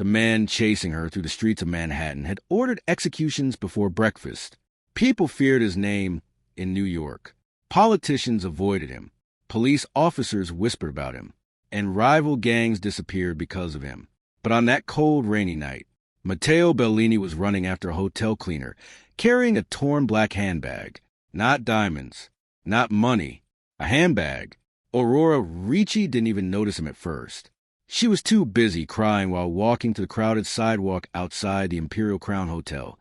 man chasing her through the streets of Manhattan, had ordered executions before breakfast. People feared his name in New York. Politicians avoided him. Police officers whispered about him. And rival gangs disappeared because of him. But on that cold, rainy night, Matteo Bellini was running after a hotel cleaner, carrying a torn black handbag. Not diamonds. Not money. A handbag. Aurora Ricci didn't even notice him at first. She was too busy crying while walking to the crowded sidewalk outside the Imperial Crown Hotel,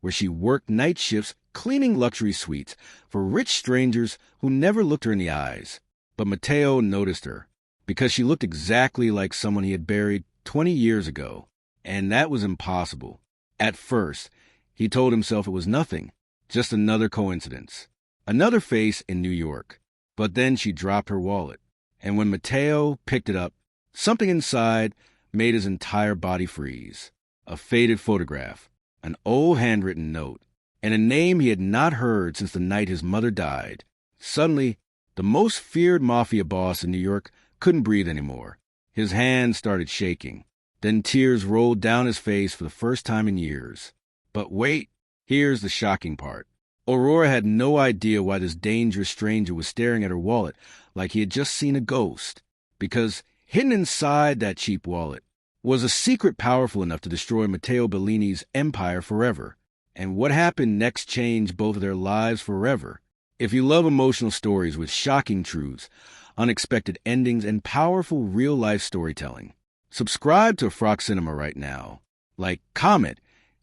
where she worked night shifts cleaning luxury suites for rich strangers who never looked her in the eyes. But Matteo noticed her, because she looked exactly like someone he had buried 20 years ago, and that was impossible. At first, he told himself it was nothing, just another coincidence, another face in New York. But then she dropped her wallet, and when Matteo picked it up, something inside made his entire body freeze. A faded photograph, an old handwritten note, and a name he had not heard since the night his mother died. Suddenly, the most feared Mafia boss in New York couldn't breathe anymore. His hands started shaking. Then tears rolled down his face for the first time in years. But wait, here's the shocking part. Aurora had no idea why this dangerous stranger was staring at her wallet like he had just seen a ghost, because hidden inside that cheap wallet was a secret powerful enough to destroy Matteo Bellini's empire forever. And what happened next changed both of their lives forever. If you love emotional stories with shocking truths, unexpected endings, and powerful real-life storytelling, subscribe to AfroK Cinema right now. Like, comment,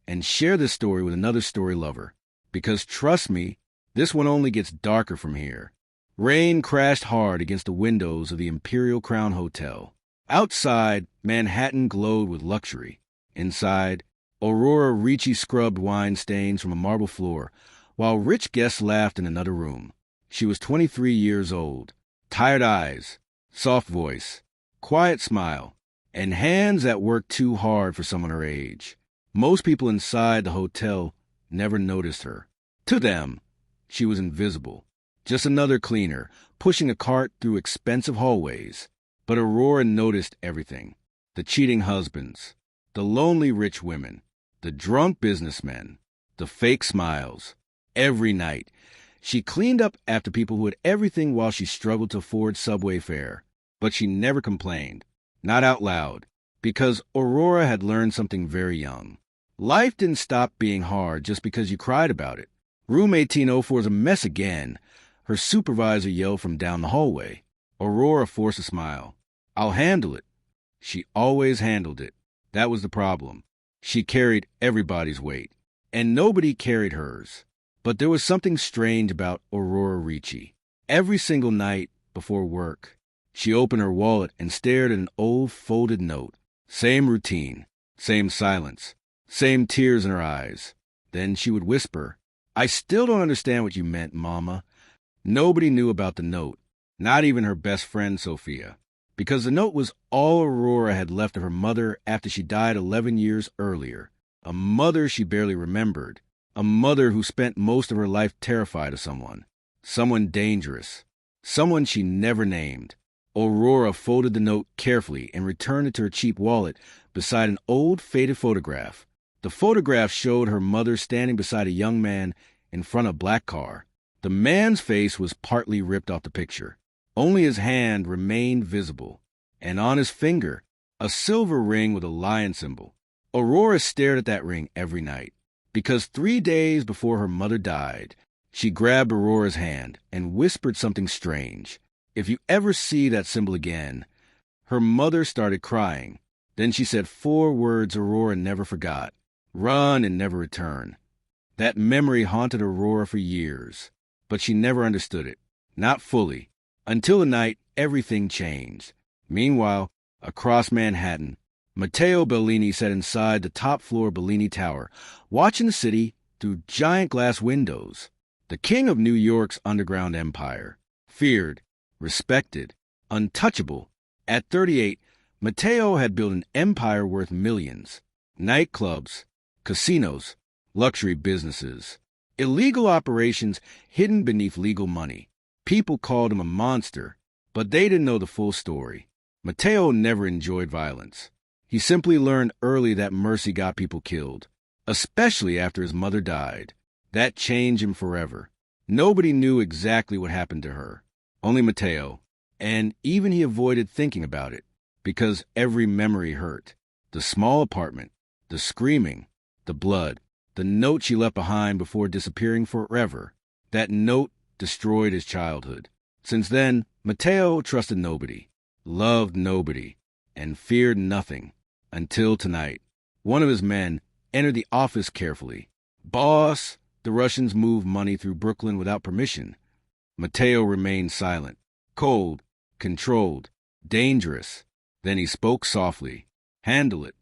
and share this story with another story lover. Because trust me, this one only gets darker from here. Rain crashed hard against the windows of the Imperial Crown Hotel. Outside, Manhattan glowed with luxury. Inside, Aurora Ricci scrubbed wine stains from a marble floor, while rich guests laughed in another room. She was 23 years old. Tired eyes, soft voice, quiet smile, and hands that worked too hard for someone her age. Most people inside the hotel never noticed her. To them, she was invisible. Just another cleaner, pushing a cart through expensive hallways. But Aurora noticed everything. The cheating husbands, the lonely rich women, the drunk businessmen, the fake smiles. Every night, she cleaned up after people who had everything while she struggled to afford subway fare. But she never complained, not out loud, because Aurora had learned something very young. Life didn't stop being hard just because you cried about it. Room 1804 is a mess again, her supervisor yelled from down the hallway. Aurora forced a smile. I'll handle it. She always handled it. That was the problem. She carried everybody's weight, and nobody carried hers. But there was something strange about Aurora Ricci. Every single night before work, she opened her wallet and stared at an old folded note. Same routine, same silence, same tears in her eyes. Then she would whisper, I still don't understand what you meant, Mama. Nobody knew about the note, not even her best friend, Sophia, because the note was all Aurora had left of her mother after she died 11 years earlier. A mother she barely remembered. A mother who spent most of her life terrified of someone. Someone dangerous. Someone she never named. Aurora folded the note carefully and returned it to her cheap wallet beside an old faded photograph. The photograph showed her mother standing beside a young man in front of a black car. The man's face was partly ripped off the picture. Only his hand remained visible, and on his finger, a silver ring with a lion symbol. Aurora stared at that ring every night, because 3 days before her mother died, she grabbed Aurora's hand and whispered something strange. If you ever see that symbol again. Her mother started crying. Then she said 4 words Aurora never forgot. Run and never return. That memory haunted Aurora for years, but she never understood it. Not fully. Until the night everything changed. Meanwhile, across Manhattan, Matteo Bellini sat inside the top floor of Bellini Tower, watching the city through giant glass windows. The king of New York's underground empire. Feared, respected, untouchable. At 38, Matteo had built an empire worth millions. Nightclubs, casinos, luxury businesses, illegal operations hidden beneath legal money. People called him a monster, but they didn't know the full story. Matteo never enjoyed violence. He simply learned early that mercy got people killed, especially after his mother died. That changed him forever. Nobody knew exactly what happened to her, only Matteo, and even he avoided thinking about it, because every memory hurt. The small apartment, the screaming, the blood, the note she left behind before disappearing forever. That note destroyed his childhood. Since then, Matteo trusted nobody, loved nobody, and feared nothing, until tonight. One of his men entered the office carefully. "Boss, the Russians moved money through Brooklyn without permission." Matteo remained silent, cold, controlled, dangerous. Then he spoke softly. "Handle it."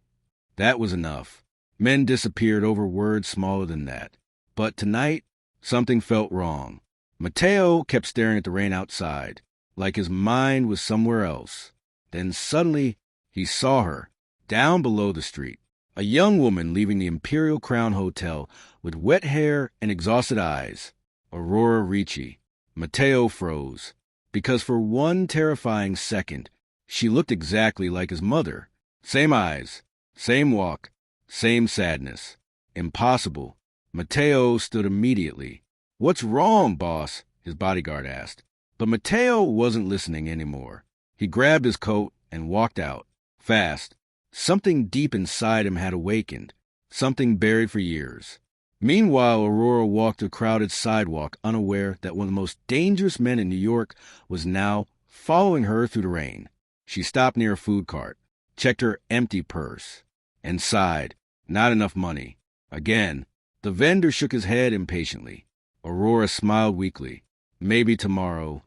That was enough. Men disappeared over words smaller than that. But tonight, something felt wrong. Matteo kept staring at the rain outside, like his mind was somewhere else. Then suddenly, he saw her, down below the street. A young woman leaving the Imperial Crown Hotel with wet hair and exhausted eyes. Aurora Ricci. Matteo froze, because for one terrifying second, she looked exactly like his mother. Same eyes, same walk, same sadness. Impossible. Matteo stood immediately. "What's wrong, boss?" his bodyguard asked. But Matteo wasn't listening anymore. He grabbed his coat and walked out, fast. Something deep inside him had awakened, something buried for years. Meanwhile, Aurora walked a crowded sidewalk, unaware that one of the most dangerous men in New York was now following her through the rain. She stopped near a food cart, checked her empty purse, and sighed. Not enough money. Again, the vendor shook his head impatiently. Aurora smiled weakly. Maybe tomorrow.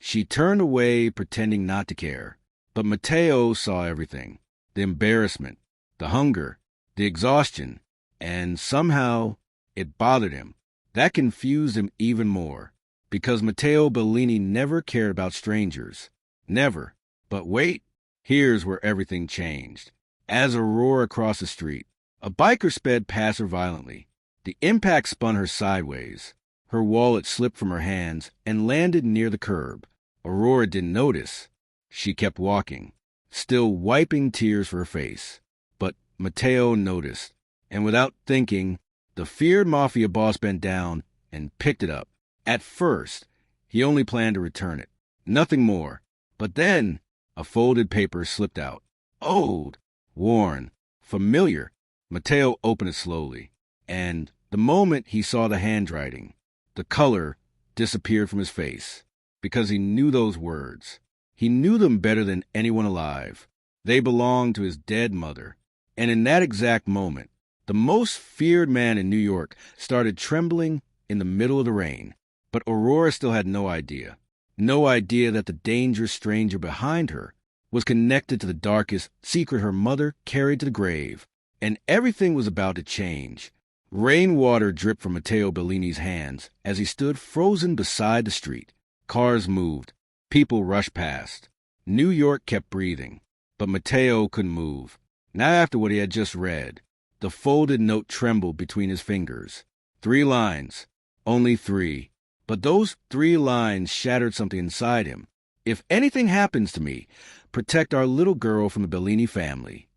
She turned away, pretending not to care. But Matteo saw everything. The embarrassment, the hunger, the exhaustion, and somehow it bothered him. That confused him even more, because Matteo Bellini never cared about strangers. Never. But wait, here's where everything changed. As Aurora crossed the street, a biker sped past her violently. The impact spun her sideways. Her wallet slipped from her hands and landed near the curb. Aurora didn't notice. She kept walking, still wiping tears from her face. But Matteo noticed, and without thinking, the feared Mafia boss bent down and picked it up. At first, he only planned to return it. Nothing more. But then, a folded paper slipped out. Old, worn, familiar. Matteo opened it slowly, and the moment he saw the handwriting, the color disappeared from his face, because he knew those words. He knew them better than anyone alive. They belonged to his dead mother. And in that exact moment, the most feared man in New York started trembling in the middle of the rain. But Aurora still had no idea. No idea that the dangerous stranger behind her was connected to the darkest secret her mother carried to the grave. And everything was about to change. Rainwater dripped from Matteo Bellini's hands as he stood frozen beside the street. Cars moved. People rushed past. New York kept breathing. But Matteo couldn't move. Not after what he had just read. The folded note trembled between his fingers. 3 lines. Only 3. But those 3 lines shattered something inside him. "If anything happens to me, protect our little girl from the Bellini family."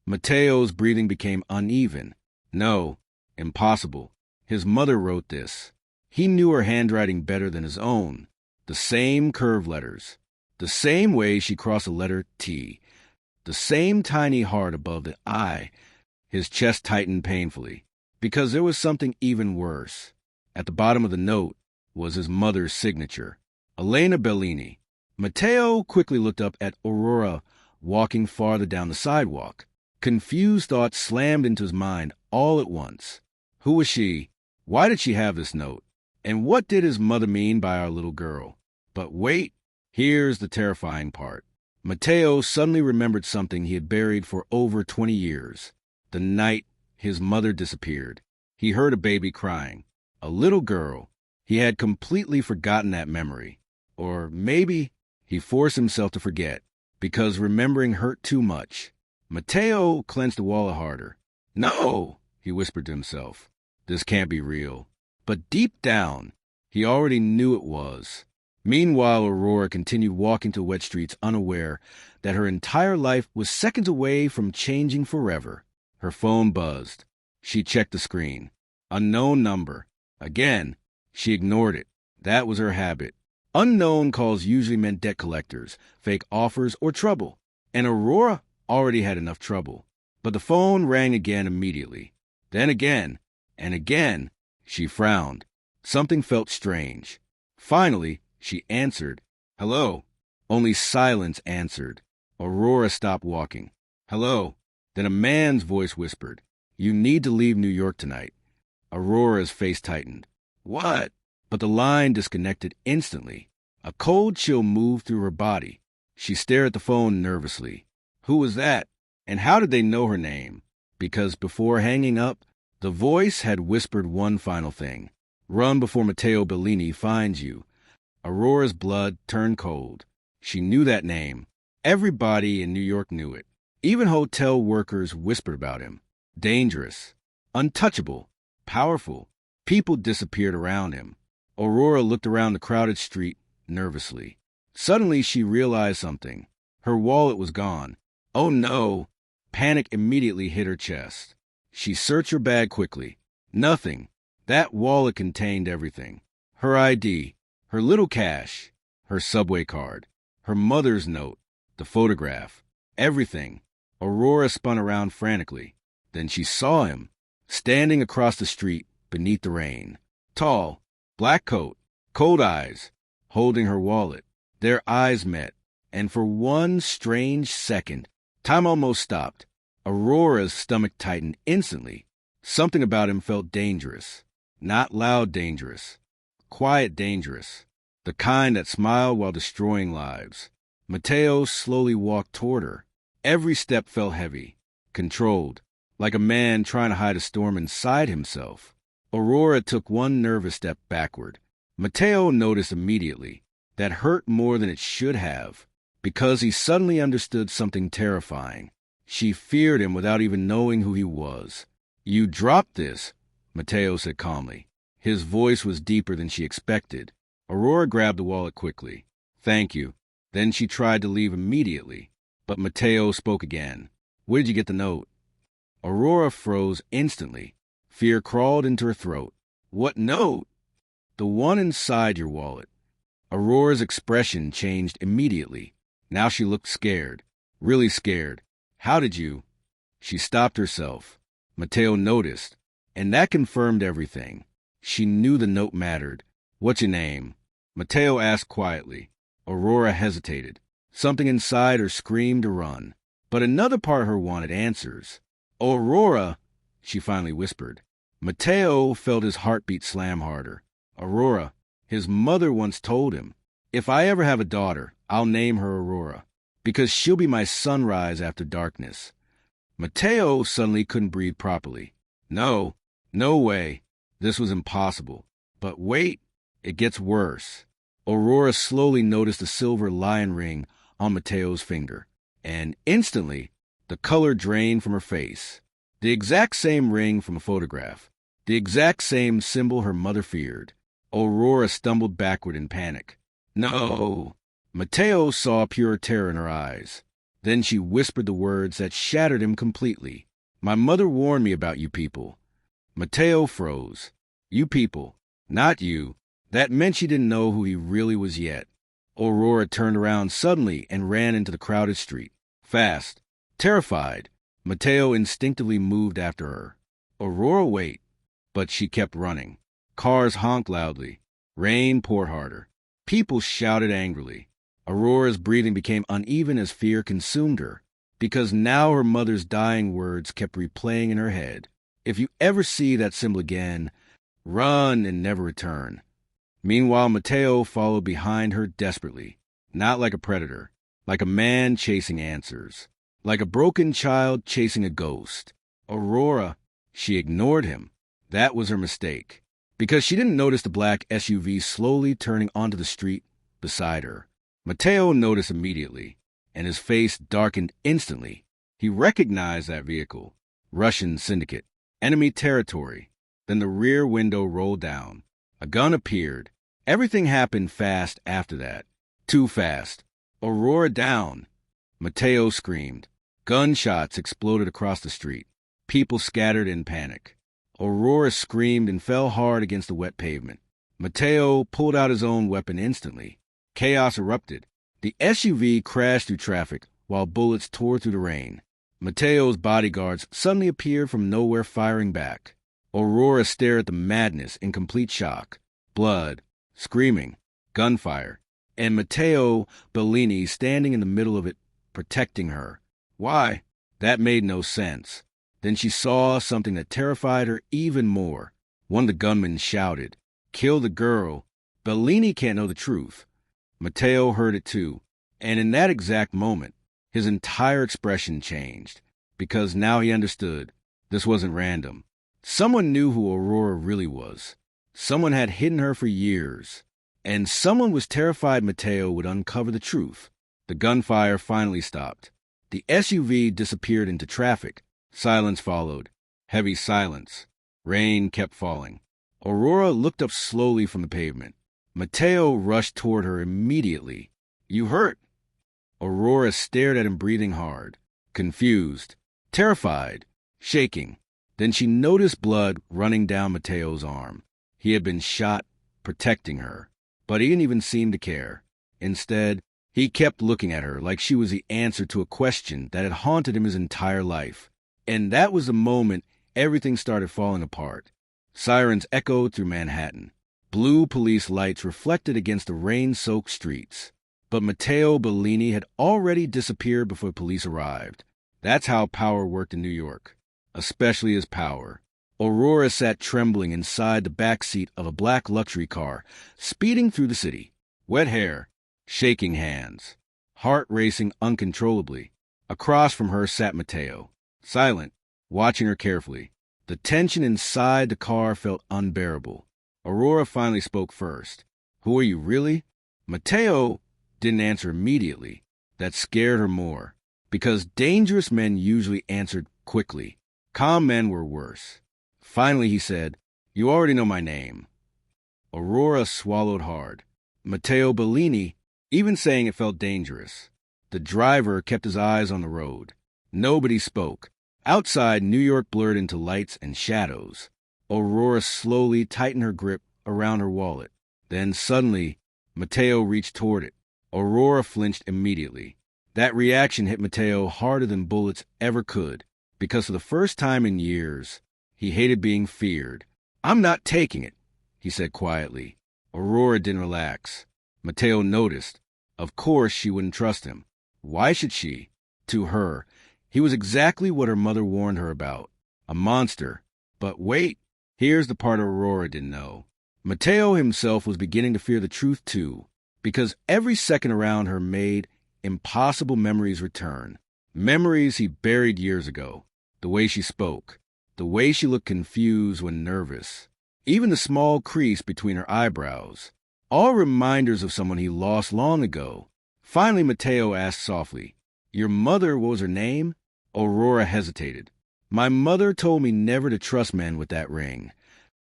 Matteo's breathing became uneven. No, impossible. His mother wrote this. He knew her handwriting better than his own. The same curved letters. The same way she crossed the letter T. The same tiny heart above the I. His chest tightened painfully, because there was something even worse. At the bottom of the note was his mother's signature. Elena Bellini. Matteo quickly looked up at Aurora, walking farther down the sidewalk. Confused thoughts slammed into his mind all at once. Who was she? Why did she have this note? And what did his mother mean by our little girl? But wait, here's the terrifying part. Matteo suddenly remembered something he had buried for over 20 years. The night his mother disappeared. He heard a baby crying. A little girl. He had completely forgotten that memory. Or maybe he forced himself to forget, because remembering hurt too much. Matteo clenched the wallet harder. "No," he whispered to himself. "This can't be real." But deep down, he already knew it was. Meanwhile, Aurora continued walking to wet streets, unaware that her entire life was seconds away from changing forever. Her phone buzzed. She checked the screen. Unknown number. Again, she ignored it. That was her habit. Unknown calls usually meant debt collectors, fake offers, or trouble. And Aurora already had enough trouble. But the phone rang again immediately. Then again, and again. She frowned. Something felt strange. Finally, she answered. Hello. Only silence answered. Aurora stopped walking. Hello. Then a man's voice whispered, You need to leave New York tonight. Aurora's face tightened. What? But the line disconnected instantly. A cold chill moved through her body. She stared at the phone nervously. Who was that? And how did they know her name? Because before hanging up, the voice had whispered one final thing. Run before Matteo Bellini finds you. Aurora's blood turned cold. She knew that name. Everybody in New York knew it. Even hotel workers whispered about him. Dangerous. Untouchable. Powerful. People disappeared around him. Aurora looked around the crowded street nervously. Suddenly, she realized something. Her wallet was gone. Oh no! Panic immediately hit her chest. She searched her bag quickly. Nothing. That wallet contained everything. Her ID, her little cash, her subway card, her mother's note, the photograph, everything. Aurora spun around frantically. Then she saw him, standing across the street beneath the rain. Tall, black coat, cold eyes, holding her wallet. Their eyes met, and for one strange second, time almost stopped. Aurora's stomach tightened instantly. Something about him felt dangerous. Not loud dangerous. Quiet dangerous. The kind that smiled while destroying lives. Matteo slowly walked toward her. Every step felt heavy, controlled, like a man trying to hide a storm inside himself. Aurora took one nervous step backward. Matteo noticed immediately. That hurt more than it should have, because he suddenly understood something terrifying. She feared him without even knowing who he was. You dropped this, Matteo said calmly. His voice was deeper than she expected. Aurora grabbed the wallet quickly. Thank you. Then she tried to leave immediately, but Matteo spoke again. Where did you get the note? Aurora froze instantly. Fear crawled into her throat. What note? The one inside your wallet. Aurora's expression changed immediately. Now she looked scared. Really scared. How did you? She stopped herself. Matteo noticed, and that confirmed everything. She knew the note mattered. What's your name? Matteo asked quietly. Aurora hesitated. Something inside her screamed to run, but another part of her wanted answers. Aurora, she finally whispered. Matteo felt his heartbeat slam harder. Aurora, his mother once told him, if I ever have a daughter, I'll name her Aurora, because she'll be my sunrise after darkness. Matteo suddenly couldn't breathe properly. No way. This was impossible. But wait, it gets worse. Aurora slowly noticed the silver lion ring on Matteo's finger, and instantly, the color drained from her face. The exact same ring from a photograph. The exact same symbol her mother feared. Aurora stumbled backward in panic. No! Matteo saw pure terror in her eyes. Then she whispered the words that shattered him completely. My mother warned me about you people. Matteo froze. You people. Not you. That meant she didn't know who he really was yet. Aurora turned around suddenly and ran into the crowded street. Fast. Terrified. Matteo instinctively moved after her. Aurora, wait. But she kept running. Cars honked loudly. Rain poured harder. People shouted angrily. Aurora's breathing became uneven as fear consumed her, because now her mother's dying words kept replaying in her head. If you ever see that symbol again, run and never return. Meanwhile, Matteo followed behind her desperately, not like a predator, like a man chasing answers, like a broken child chasing a ghost. Aurora, she ignored him. That was her mistake, because she didn't notice the black SUV slowly turning onto the street beside her. Matteo noticed immediately, and his face darkened instantly. He recognized that vehicle. Russian syndicate. Enemy territory. Then the rear window rolled down. A gun appeared, Everything happened fast after that. Too fast. Aurora down. Matteo screamed. Gunshots exploded across the street. People scattered in panic. Aurora screamed and fell hard against the wet pavement. Matteo pulled out his own weapon instantly. Chaos erupted. The SUV crashed through traffic while bullets tore through the rain. Matteo's bodyguards suddenly appeared from nowhere, firing back. Aurora stared at the madness in complete shock. Blood, screaming, gunfire, and Matteo Bellini standing in the middle of it, protecting her. Why? That made no sense. Then she saw something that terrified her even more. One of the gunmen shouted, "Kill the girl. Bellini can't know the truth." Matteo heard it too, and in that exact moment, his entire expression changed, because now he understood this wasn't random. Someone knew who Aurora really was. Someone had hidden her for years, and someone was terrified Matteo would uncover the truth. The gunfire finally stopped. The SUV disappeared into traffic. Silence followed. Heavy silence. Rain kept falling. Aurora looked up slowly from the pavement. Matteo rushed toward her immediately. "You hurt?" Aurora stared at him, breathing hard, confused, terrified, shaking. Then she noticed blood running down Matteo's arm. He had been shot, protecting her, but he didn't even seem to care. Instead, he kept looking at her like she was the answer to a question that had haunted him his entire life. And that was the moment everything started falling apart. Sirens echoed through Manhattan. Blue police lights reflected against the rain-soaked streets. But Matteo Bellini had already disappeared before police arrived. That's how power worked in New York, especially his power. Aurora sat trembling inside the back seat of a black luxury car, speeding through the city. Wet hair, shaking hands, heart racing uncontrollably. Across from her sat Matteo, silent, watching her carefully. The tension inside the car felt unbearable. Aurora finally spoke first. "Who are you, really?" Matteo didn't answer immediately. That scared her more, because dangerous men usually answered quickly. Calm men were worse. Finally he said, "You already know my name." Aurora swallowed hard. Matteo Bellini, even saying it felt dangerous. The driver kept his eyes on the road. Nobody spoke. Outside, New York blurred into lights and shadows. Aurora slowly tightened her grip around her wallet. Then suddenly, Matteo reached toward it. Aurora flinched immediately. That reaction hit Matteo harder than bullets ever could, because for the first time in years, he hated being feared. "I'm not taking it," he said quietly. Aurora didn't relax. Matteo noticed. Of course she wouldn't trust him. Why should she? To her, he was exactly what her mother warned her about. A monster. But wait, here's the part Aurora didn't know. Matteo himself was beginning to fear the truth too, because every second around her made impossible memories return. Memories he buried years ago. The way she spoke. The way she looked confused when nervous. Even the small crease between her eyebrows. All reminders of someone he lost long ago. Finally, Matteo asked softly, "Your mother, what was her name?" Aurora hesitated. "My mother told me never to trust men with that ring."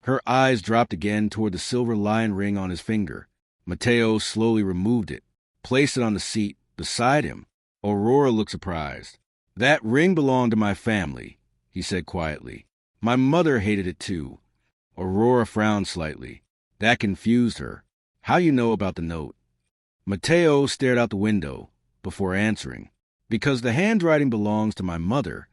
Her eyes dropped again toward the silver lion ring on his finger. Matteo slowly removed it, placed it on the seat beside him. Aurora looked surprised. "That ring belonged to my family," he said quietly. "My mother hated it too." Aurora frowned slightly. That confused her. "How you know about the note?" Matteo stared out the window before answering. "Because the handwriting belongs to my mother."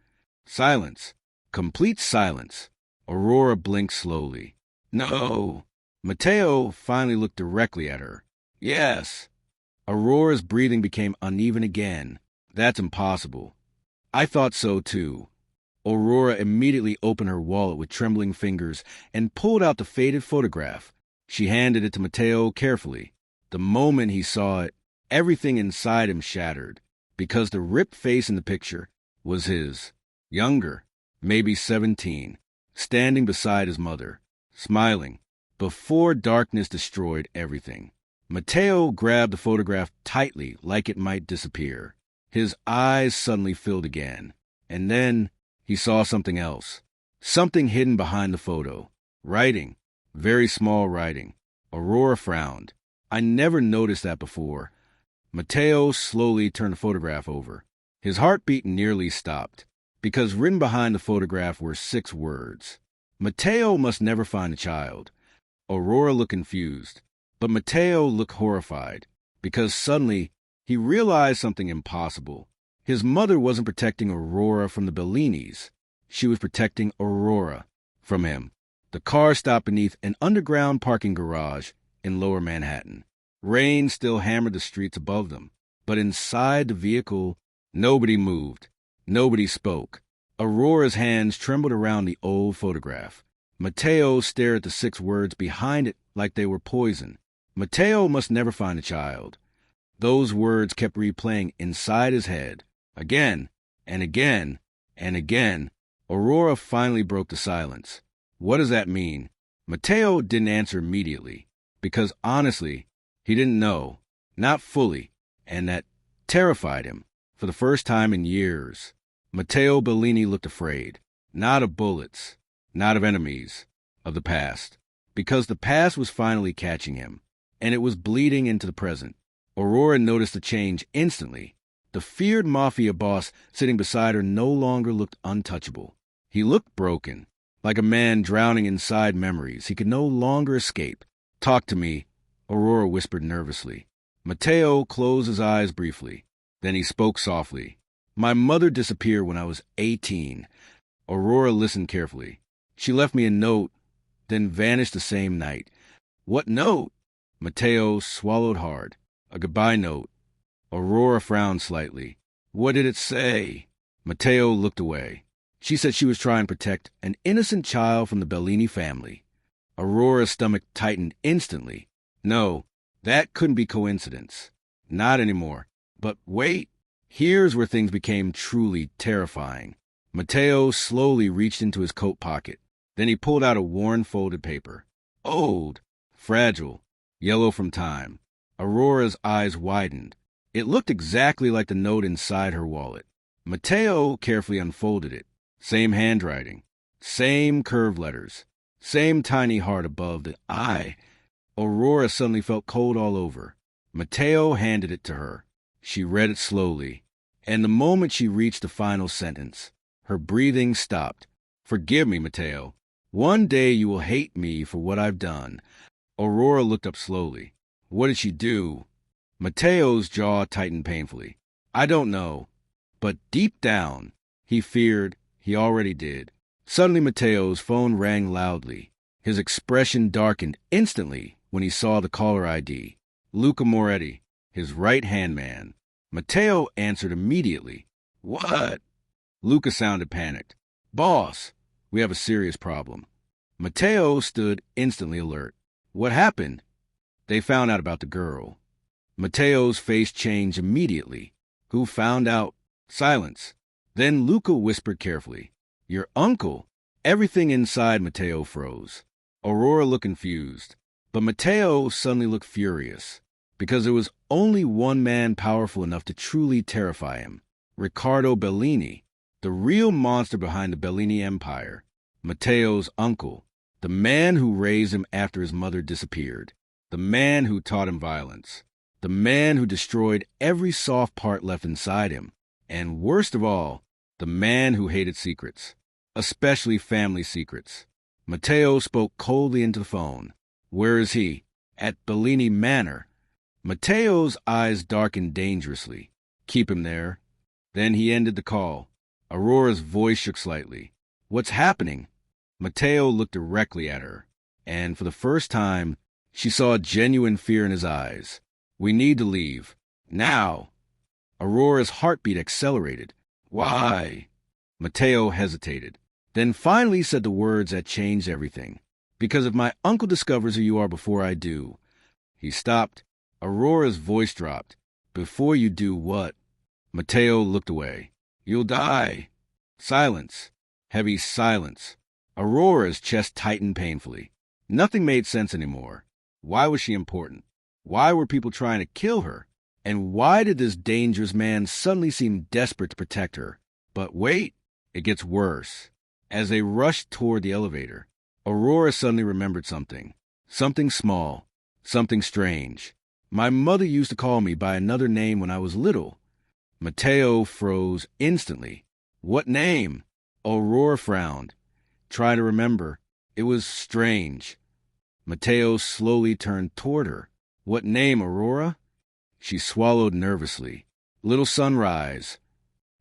Silence. Complete silence. Aurora blinked slowly. "No." Matteo finally looked directly at her. "Yes." Aurora's breathing became uneven again. "That's impossible." "I thought so too." Aurora immediately opened her wallet with trembling fingers and pulled out the faded photograph. She handed it to Matteo carefully. The moment he saw it, everything inside him shattered, because the ripped face in the picture was his. Younger, maybe 17, standing beside his mother, smiling, before darkness destroyed everything. Matteo grabbed the photograph tightly like it might disappear. His eyes suddenly filled again, and then he saw something else. Something hidden behind the photo. Writing. Very small writing. Aurora frowned. I never noticed that before. Matteo slowly turned the photograph over. His heartbeat nearly stopped, because written behind the photograph were 6 words. Matteo must never find a child. Aurora looked confused, but Matteo looked horrified, because suddenly he realized something impossible. His mother wasn't protecting Aurora from the Bellinis. She was protecting Aurora from him. The car stopped beneath an underground parking garage in Lower Manhattan. Rain still hammered the streets above them, but inside the vehicle, nobody moved. Nobody spoke. Aurora's hands trembled around the old photograph. Matteo stared at the 6 words behind it like they were poison. Matteo must never find a child. Those words kept replaying inside his head. Again, and again, and again. Aurora finally broke the silence. What does that mean? Matteo didn't answer immediately, because honestly, he didn't know. Not fully, and that terrified him. For the first time in years, Matteo Bellini looked afraid. Not of bullets, not of enemies, of the past. Because the past was finally catching him, and it was bleeding into the present. Aurora noticed the change instantly. The feared Mafia boss sitting beside her no longer looked untouchable. He looked broken, like a man drowning inside memories he could no longer escape. Talk to me, Aurora whispered nervously. Matteo closed his eyes briefly. Then he spoke softly. My mother disappeared when I was 18. Aurora listened carefully. She left me a note, then vanished the same night. What note? Matteo swallowed hard. A goodbye note. Aurora frowned slightly. What did it say? Matteo looked away. She said she was trying to protect an innocent child from the Bellini family. Aurora's stomach tightened instantly. No, that couldn't be coincidence. Not anymore. But wait, here's where things became truly terrifying. Matteo slowly reached into his coat pocket. Then he pulled out a worn folded paper. Old, fragile, yellow from time. Aurora's eyes widened. It looked exactly like the note inside her wallet. Matteo carefully unfolded it. Same handwriting, same curved letters, same tiny heart above the I. Aurora suddenly felt cold all over. Matteo handed it to her. She read it slowly, and the moment she reached the final sentence, her breathing stopped. Forgive me, Matteo. One day you will hate me for what I've done. Aurora looked up slowly. What did she do? Matteo's jaw tightened painfully. I don't know, but deep down, he feared he already did. Suddenly, Matteo's phone rang loudly. His expression darkened instantly when he saw the caller ID. Luca Moretti, his right-hand man. Matteo answered immediately. What? Luca sounded panicked. Boss, we have a serious problem. Matteo stood instantly alert. What happened? They found out about the girl. Matteo's face changed immediately. Who found out? Silence. Then Luca whispered carefully. Your uncle. Everything inside Matteo froze. Aurora looked confused, but Matteo suddenly looked furious, because there was only one man powerful enough to truly terrify him. Ricardo Bellini, the real monster behind the Bellini Empire. Matteo's uncle, the man who raised him after his mother disappeared, the man who taught him violence, the man who destroyed every soft part left inside him, and worst of all, the man who hated secrets, especially family secrets. Matteo spoke coldly into the phone. Where is he? At Bellini Manor. Matteo's eyes darkened dangerously. Keep him there. Then he ended the call. Aurora's voice shook slightly. What's happening? Matteo looked directly at her, and for the first time, she saw genuine fear in his eyes. We need to leave. Now. Aurora's heartbeat accelerated. Why? Matteo hesitated, then finally said the words that changed everything. Because if my uncle discovers who you are before I do. He stopped. Aurora's voice dropped. Before you do what? Matteo looked away. You'll die. Silence. Heavy silence. Aurora's chest tightened painfully. Nothing made sense anymore. Why was she important? Why were people trying to kill her? And why did this dangerous man suddenly seem desperate to protect her? But wait, it gets worse. As they rushed toward the elevator, Aurora suddenly remembered something. Something small, Something strange. My mother used to call me by another name when I was little. Matteo froze instantly. What name? Aurora frowned. Try to remember. It was strange. Matteo slowly turned toward her. What name, Aurora? She swallowed nervously. Little Sunrise.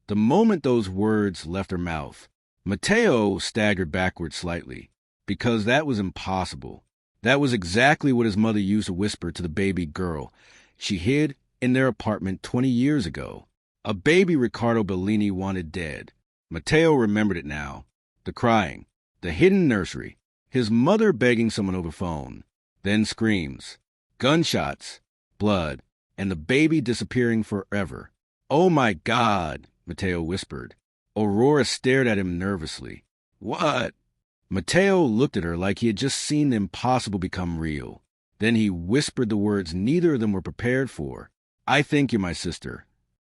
The moment those words left her mouth, Matteo staggered backward slightly, because that was impossible. That was exactly what his mother used to whisper to the baby girl she hid in their apartment 20 years ago. A baby Ricardo Bellini wanted dead. Matteo remembered it now. The crying, the hidden nursery, his mother begging someone over phone, then screams, gunshots, blood, and the baby disappearing forever. Oh my God, Matteo whispered. Aurora stared at him nervously. What? Matteo looked at her like he had just seen the impossible become real. Then he whispered the words neither of them were prepared for. I think you're my sister.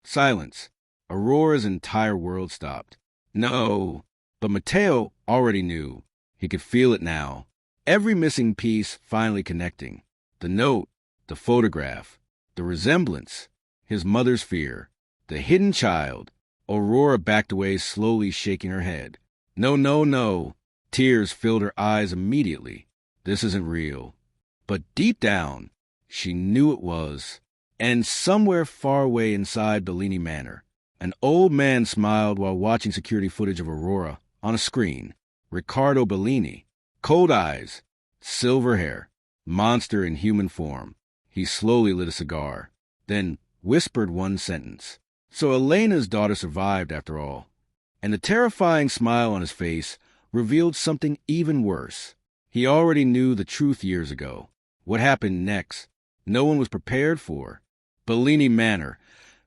Silence. Aurora's entire world stopped. No. But Matteo already knew. He could feel it now. Every missing piece finally connecting. The note, the photograph, the resemblance, his mother's fear, the hidden child. Aurora backed away, slowly shaking her head. No, no, no. Tears filled her eyes immediately. This isn't real. But deep down, she knew it was. And somewhere far away inside Bellini Manor, an old man smiled while watching security footage of Aurora on a screen. Ricardo Bellini. Cold eyes, silver hair, monster in human form. He slowly lit a cigar, then whispered one sentence. So Elena's daughter survived after all. And the terrifying smile on his face revealed something even worse. He already knew the truth years ago. What happened next, no one was prepared for. Bellini Manor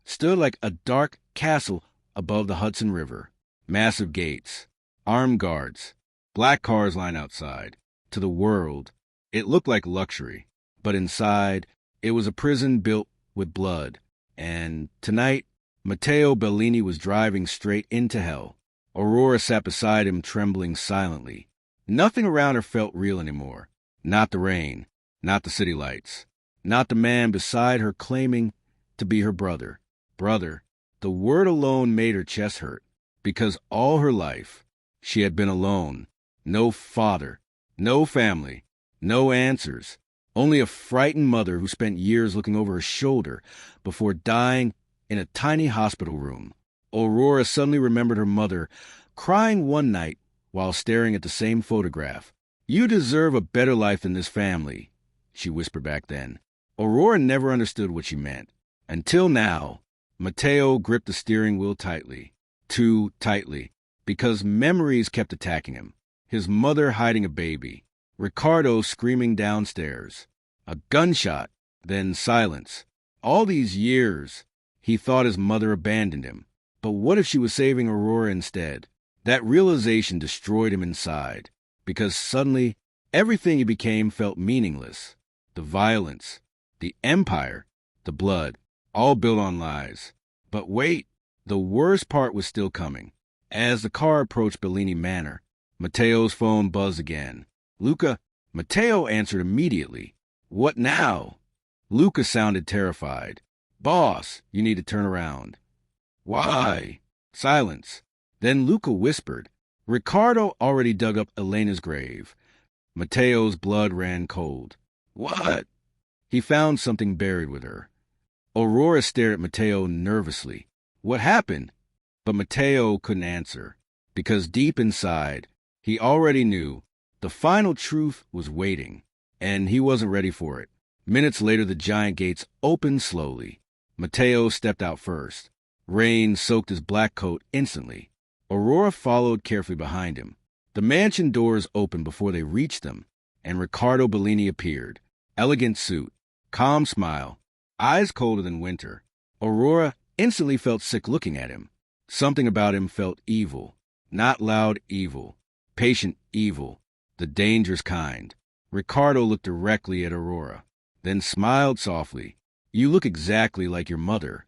stood like a dark castle above the Hudson River. Massive gates, armed guards, black cars line outside. To the world, it looked like luxury. But inside, it was a prison built with blood. And tonight, Matteo Bellini was driving straight into hell. Aurora sat beside him, trembling silently. Nothing around her felt real anymore. Not the rain, not the city lights, not the man beside her claiming to be her brother. Brother. The word alone made her chest hurt, because all her life she had been alone. No father, no family, no answers. Only a frightened mother who spent years looking over her shoulder before dying in a tiny hospital room. Aurora suddenly remembered her mother crying one night while staring at the same photograph. You deserve a better life than this family, she whispered back then. Aurora never understood what she meant. Until now, Matteo gripped the steering wheel tightly, too tightly, because memories kept attacking him. His mother hiding a baby, Ricardo screaming downstairs, a gunshot, then silence. All these years, he thought his mother abandoned him. But what if she was saving Aurora instead? That realization destroyed him inside, because suddenly everything he became felt meaningless. The violence, the empire, the blood, all built on lies. But wait, the worst part was still coming. As the car approached Bellini Manor, Matteo's phone buzzed again. Luca. Matteo answered immediately. What now? Luca sounded terrified. Boss, you need to turn around. Why? Silence. Then Luca whispered. Ricardo already dug up Elena's grave. Matteo's blood ran cold. What? He found something buried with her. Aurora stared at Matteo nervously. What happened? But Matteo couldn't answer, because deep inside, he already knew the final truth was waiting, and he wasn't ready for it. Minutes later, the giant gates opened slowly. Matteo stepped out first. Rain soaked his black coat instantly. Aurora followed carefully behind him. The mansion doors opened before they reached them, and Ricardo Bellini appeared. Elegant suit, calm smile, eyes colder than winter. Aurora instantly felt sick looking at him. Something about him felt evil. Not loud evil, patient evil, the dangerous kind. Ricardo looked directly at Aurora, then smiled softly. You look exactly like your mother.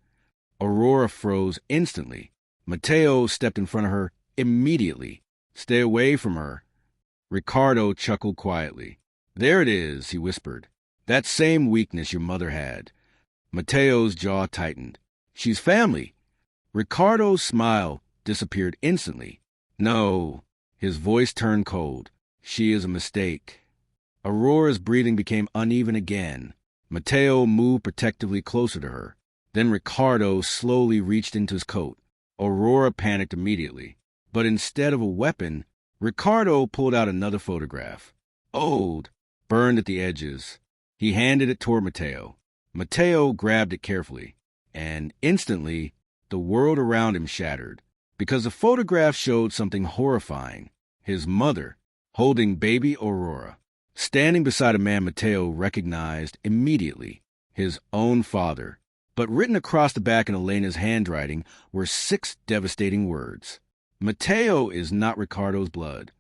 Aurora froze instantly. Matteo stepped in front of her immediately. Stay away from her. Ricardo chuckled quietly. There it is, he whispered. That same weakness your mother had. Matteo's jaw tightened. She's family. Ricardo's smile disappeared instantly. No. His voice turned cold. She is a mistake. Aurora's breathing became uneven again. Matteo moved protectively closer to her. Then Ricardo slowly reached into his coat. Aurora panicked immediately. But instead of a weapon, Ricardo pulled out another photograph. Old, burned at the edges. He handed it toward Matteo. Matteo grabbed it carefully, and instantly, the world around him shattered, because the photograph showed something horrifying. His mother, holding baby Aurora, standing beside a man Matteo recognized immediately, his own father. But written across the back in Elena's handwriting were 6 devastating words. Matteo is not Ricardo's blood.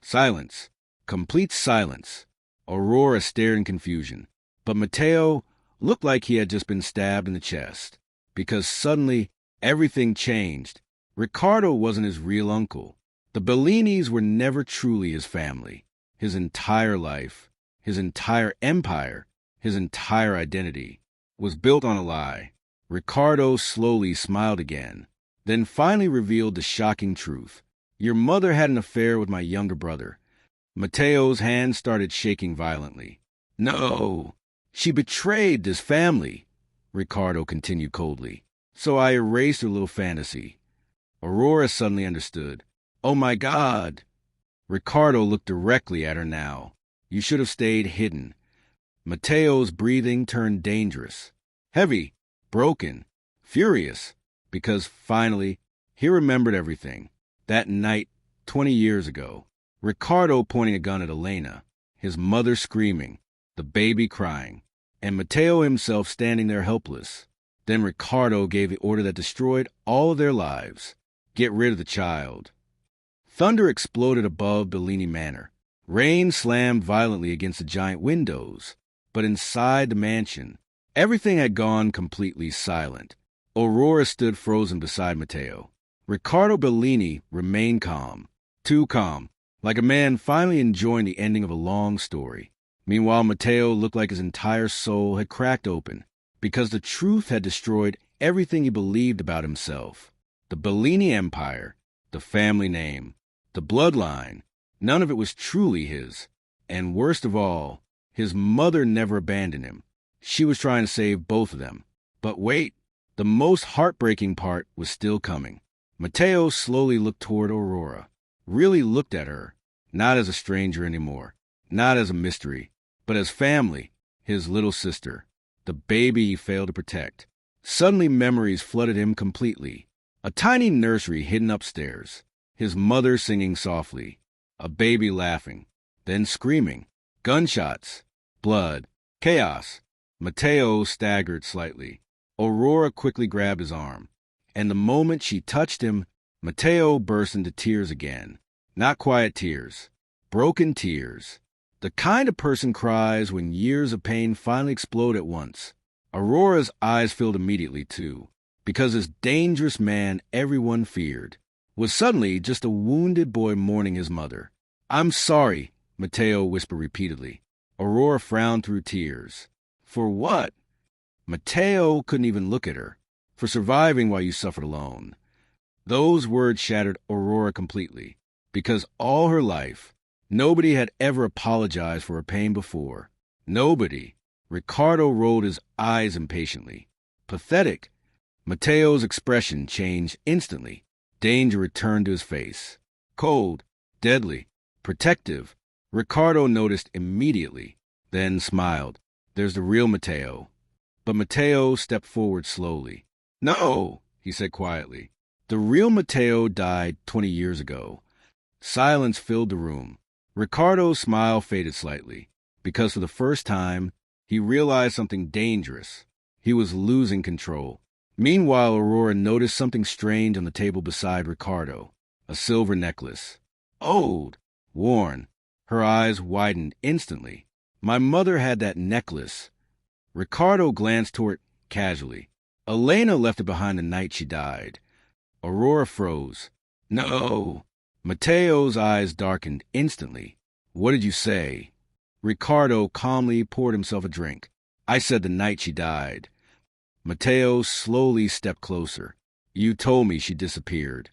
Silence. Complete silence. Aurora stared in confusion. But Matteo looked like he had just been stabbed in the chest. Because suddenly, everything changed. Ricardo wasn't his real uncle. The Bellinis were never truly his family. His entire life, his entire empire, his entire identity was built on a lie. Ricardo slowly smiled again, then finally revealed the shocking truth. Your mother had an affair with my younger brother. Matteo's hand started shaking violently. No, she betrayed this family, Ricardo continued coldly. So I erased her little fantasy. Aurora suddenly understood. Oh my God! Ricardo looked directly at her now. You should have stayed hidden. Matteo's breathing turned dangerous, heavy, broken, furious, because finally he remembered everything. That night, 20 years ago, Ricardo pointing a gun at Elena, his mother screaming, the baby crying, and Matteo himself standing there helpless. Then Ricardo gave the order that destroyed all of their lives. Get rid of the child. Thunder exploded above Bellini Manor. Rain slammed violently against the giant windows. But inside the mansion, everything had gone completely silent. Aurora stood frozen beside Matteo. Ricardo Bellini remained calm, too calm, like a man finally enjoying the ending of a long story. Meanwhile, Matteo looked like his entire soul had cracked open, because the truth had destroyed everything he believed about himself. The Bellini Empire, the family name, the bloodline, none of it was truly his. And worst of all, his mother never abandoned him. She was trying to save both of them. But wait, the most heartbreaking part was still coming. Matteo slowly looked toward Aurora, really looked at her, not as a stranger anymore, not as a mystery, but as family, his little sister, the baby he failed to protect. Suddenly memories flooded him completely. A tiny nursery hidden upstairs, his mother singing softly, a baby laughing, then screaming, gunshots, blood, chaos. Matteo staggered slightly. Aurora quickly grabbed his arm, and the moment she touched him, Matteo burst into tears again. Not quiet tears, broken tears. The kind a person cries when years of pain finally explode at once. Aurora's eyes filled immediately, too, because this dangerous man everyone feared was suddenly just a wounded boy mourning his mother. I'm sorry, Matteo whispered repeatedly. Aurora frowned through tears. For what? Matteo couldn't even look at her. For surviving while you suffered alone. Those words shattered Aurora completely, because all her life, nobody had ever apologized for her pain before. Nobody. Ricardo rolled his eyes impatiently. Pathetic. Matteo's expression changed instantly. Danger returned to his face. Cold, deadly, protective. Ricardo noticed immediately, then smiled. There's the real Matteo. But Matteo stepped forward slowly. No, he said quietly. The real Matteo died 20 years ago. Silence filled the room. Ricardo's smile faded slightly, because for the first time, he realized something dangerous. He was losing control. Meanwhile, Aurora noticed something strange on the table beside Ricardo. A silver necklace. Old. Worn. Her eyes widened instantly. My mother had that necklace. Ricardo glanced toward it casually. Elena left it behind the night she died. Aurora froze. No. Matteo's eyes darkened instantly. What did you say? Ricardo calmly poured himself a drink. I said the night she died. Matteo slowly stepped closer. You told me she disappeared.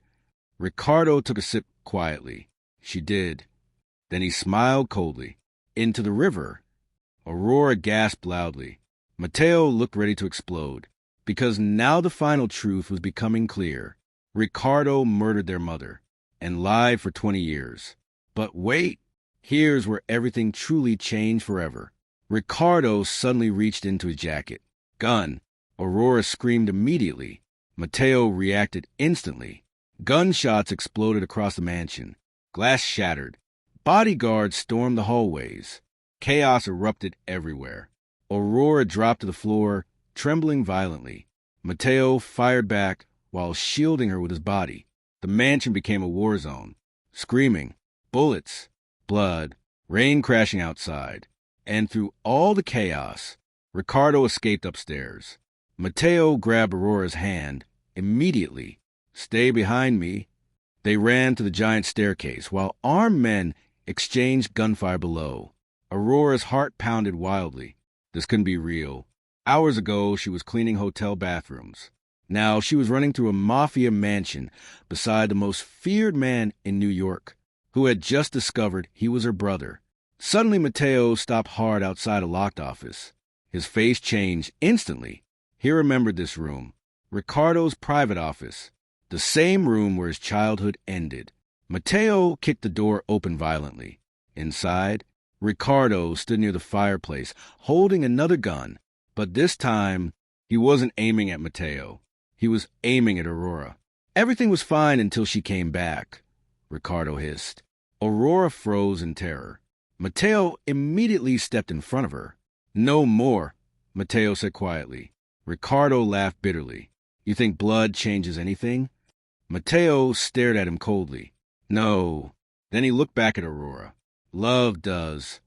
Ricardo took a sip quietly. She did. Then he smiled coldly. Into the river. Aurora gasped loudly. Matteo looked ready to explode, because now the final truth was becoming clear. Ricardo murdered their mother, and lied for 20 years. But wait! Here's where everything truly changed forever. Ricardo suddenly reached into his jacket. Gun. Aurora screamed immediately. Matteo reacted instantly. Gunshots exploded across the mansion. Glass shattered. Bodyguards stormed the hallways. Chaos erupted everywhere. Aurora dropped to the floor, trembling violently. Matteo fired back while shielding her with his body. The mansion became a war zone. Screaming, bullets, blood, rain crashing outside. And through all the chaos, Ricardo escaped upstairs. Matteo grabbed Aurora's hand immediately. Stay behind me. They ran to the giant staircase while armed men exchanged gunfire below. Aurora's heart pounded wildly. This couldn't be real. Hours ago, she was cleaning hotel bathrooms. Now she was running through a Mafia mansion beside the most feared man in New York, who had just discovered he was her brother. Suddenly, Matteo stopped hard outside a locked office. His face changed instantly. He remembered this room, Ricardo's private office, the same room where his childhood ended. Matteo kicked the door open violently. Inside, Ricardo stood near the fireplace, holding another gun, but this time he wasn't aiming at Matteo. He was aiming at Aurora. Everything was fine until she came back, Ricardo hissed. Aurora froze in terror. Matteo immediately stepped in front of her. No more, Matteo said quietly. Ricardo laughed bitterly. You think blood changes anything? Matteo stared at him coldly. No. Then he looked back at Aurora. Love does.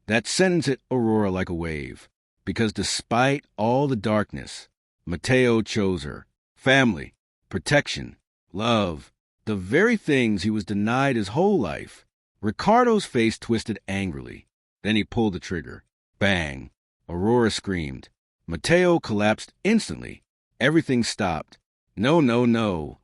That sentence hit Aurora like a wave, because despite all the darkness, Matteo chose her. Family, protection, love, the very things he was denied his whole life. Ricardo's face twisted angrily. Then he pulled the trigger. Bang! Aurora screamed. Matteo collapsed instantly. Everything stopped. No, no, no.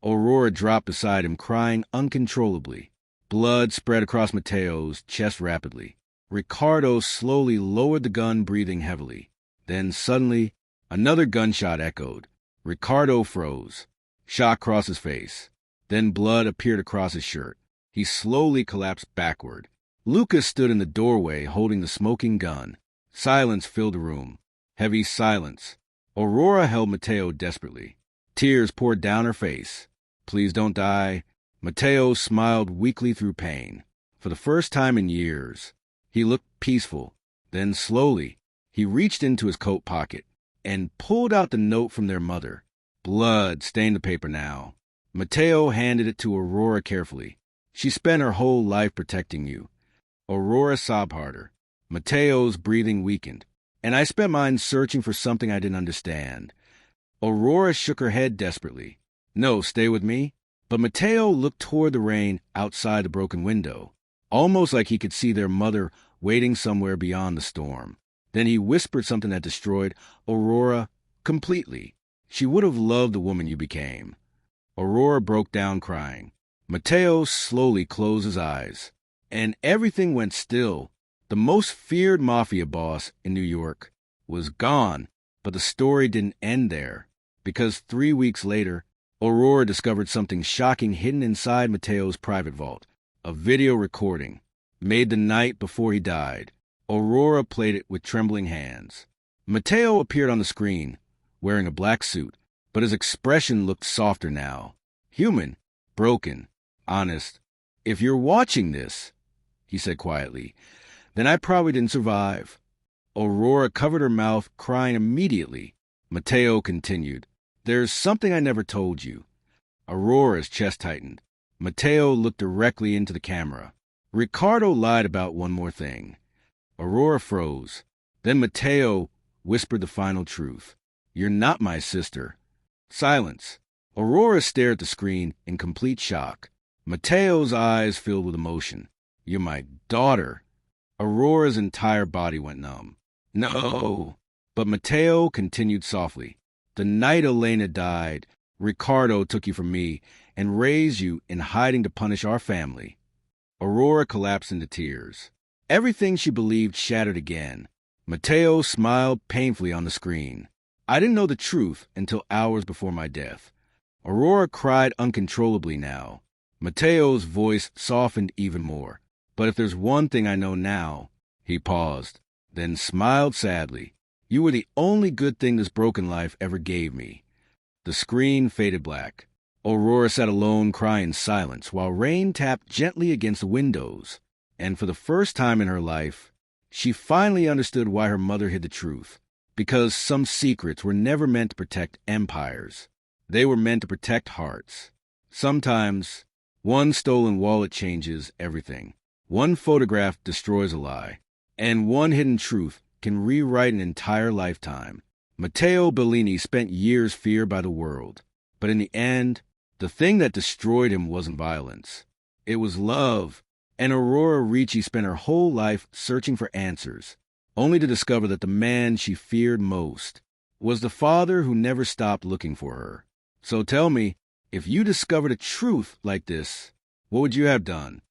Aurora dropped beside him, crying uncontrollably. Blood spread across Matteo's chest rapidly. Ricardo slowly lowered the gun, breathing heavily. Then suddenly, another gunshot echoed. Ricardo froze. Shock crossed his face. Then blood appeared across his shirt. He slowly collapsed backward. Lucas stood in the doorway, holding the smoking gun. Silence filled the room. Heavy silence. Aurora held Matteo desperately. Tears poured down her face. Please don't die. Matteo smiled weakly through pain. For the first time in years, he looked peaceful. Then slowly, he reached into his coat pocket and pulled out the note from their mother. Blood stained the paper now. Matteo handed it to Aurora carefully. She spent her whole life protecting you. Aurora sobbed harder. Matteo's breathing weakened. And I spent mine searching for something I didn't understand. Aurora shook her head desperately. No, stay with me. But Matteo looked toward the rain outside the broken window, almost like he could see their mother waiting somewhere beyond the storm. Then he whispered something that destroyed Aurora completely. She would have loved the woman you became. Aurora broke down crying. Matteo slowly closed his eyes, and everything went still. The most feared Mafia boss in New York was gone, but the story didn't end there, because 3 weeks later, Aurora discovered something shocking hidden inside Matteo's private vault, a video recording, made the night before he died. Aurora played it with trembling hands. Matteo appeared on the screen, wearing a black suit, but his expression looked softer now. Human, broken, honest. If you're watching this, he said quietly, then I probably didn't survive. Aurora covered her mouth, crying immediately. Matteo continued, There's something I never told you. Aurora's chest tightened. Matteo looked directly into the camera. Ricardo lied about one more thing. Aurora froze. Then Matteo whispered the final truth. You're not my sister. Silence. Aurora stared at the screen in complete shock. Matteo's eyes filled with emotion. You're my daughter. Aurora's entire body went numb. No! But Matteo continued softly. The night Elena died, Ricardo took you from me and raised you in hiding to punish our family. Aurora collapsed into tears. Everything she believed shattered again. Matteo smiled painfully on the screen. I didn't know the truth until hours before my death. Aurora cried uncontrollably now. Matteo's voice softened even more. But if there's one thing I know now, he paused, then smiled sadly. You were the only good thing this broken life ever gave me. The screen faded black. Aurora sat alone crying in silence while rain tapped gently against the windows. And for the first time in her life, she finally understood why her mother hid the truth. Because some secrets were never meant to protect empires. They were meant to protect hearts. Sometimes, one stolen wallet changes everything. One photograph destroys a lie. And one hidden truth can rewrite an entire lifetime. Matteo Bellini spent years feared by the world. But in the end, the thing that destroyed him wasn't violence. It was love. And Aurora Ricci spent her whole life searching for answers, only to discover that the man she feared most was the father who never stopped looking for her. So tell me, if you discovered a truth like this, what would you have done?